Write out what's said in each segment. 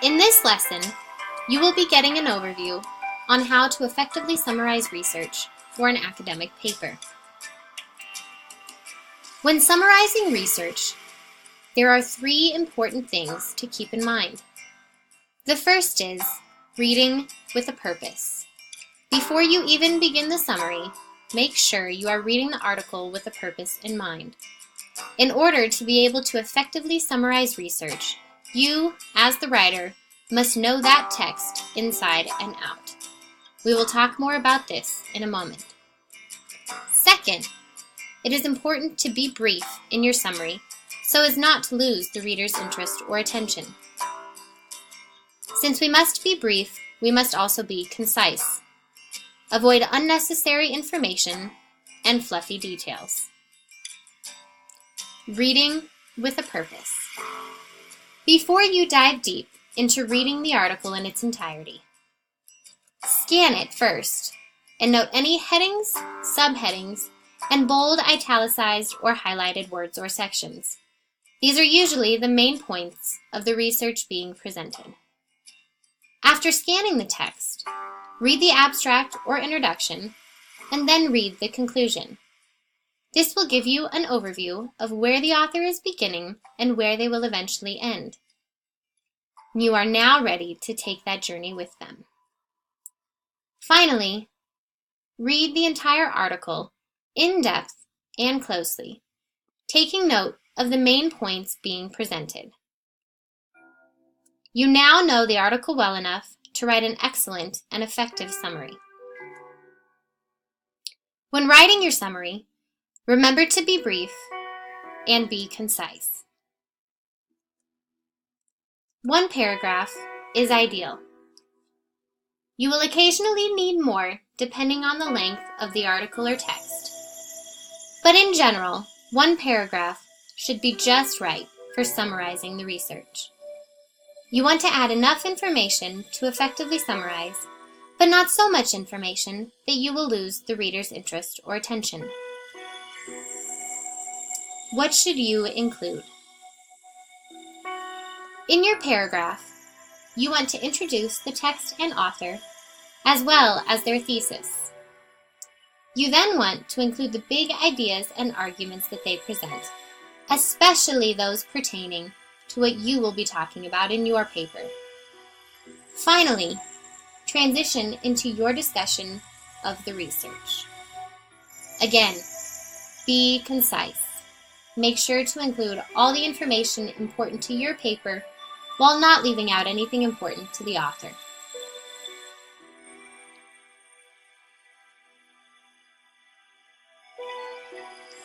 In this lesson, you will be getting an overview on how to effectively summarize research for an academic paper. When summarizing research, there are three important things to keep in mind. The first is reading with a purpose. Before you even begin the summary, make sure you are reading the article with a purpose in mind. In order to be able to effectively summarize research, you, as the writer, must know that text inside and out. We will talk more about this in a moment. Second, it is important to be brief in your summary so as not to lose the reader's interest or attention. Since we must be brief, we must also be concise. Avoid unnecessary information and fluffy details. Reading with a purpose. Before you dive deep into reading the article in its entirety, scan it first and note any headings, subheadings, and bold, italicized, or highlighted words or sections. These are usually the main points of the research being presented. After scanning the text, read the abstract or introduction, and then read the conclusion. This will give you an overview of where the author is beginning and where they will eventually end. You are now ready to take that journey with them. Finally, read the entire article in depth and closely, taking note of the main points being presented. You now know the article well enough to write an excellent and effective summary. When writing your summary, remember to be brief and be concise. One paragraph is ideal. You will occasionally need more depending on the length of the article or text. But in general, one paragraph should be just right for summarizing the research. You want to add enough information to effectively summarize, but not so much information that you will lose the reader's interest or attention. What should you include? In your paragraph, you want to introduce the text and author, as well as their thesis. You then want to include the big ideas and arguments that they present, especially those pertaining to what you will be talking about in your paper. Finally, transition into your discussion of the research. Again, be concise. Make sure to include all the information important to your paper while not leaving out anything important to the author.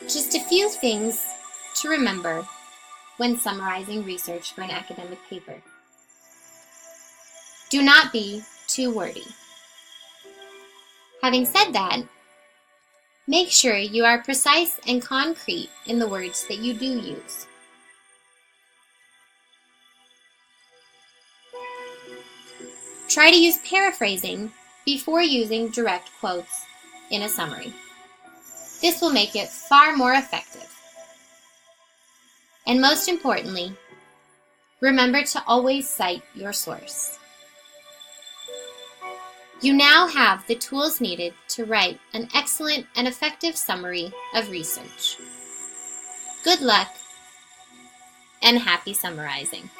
Just a few things to remember when summarizing research for an academic paper. Do not be too wordy. Having said that, make sure you are precise and concrete in the words that you do use. Try to use paraphrasing before using direct quotes in a summary. This will make it far more effective. And most importantly, remember to always cite your source. You now have the tools needed to write an excellent and effective summary of research. Good luck and happy summarizing.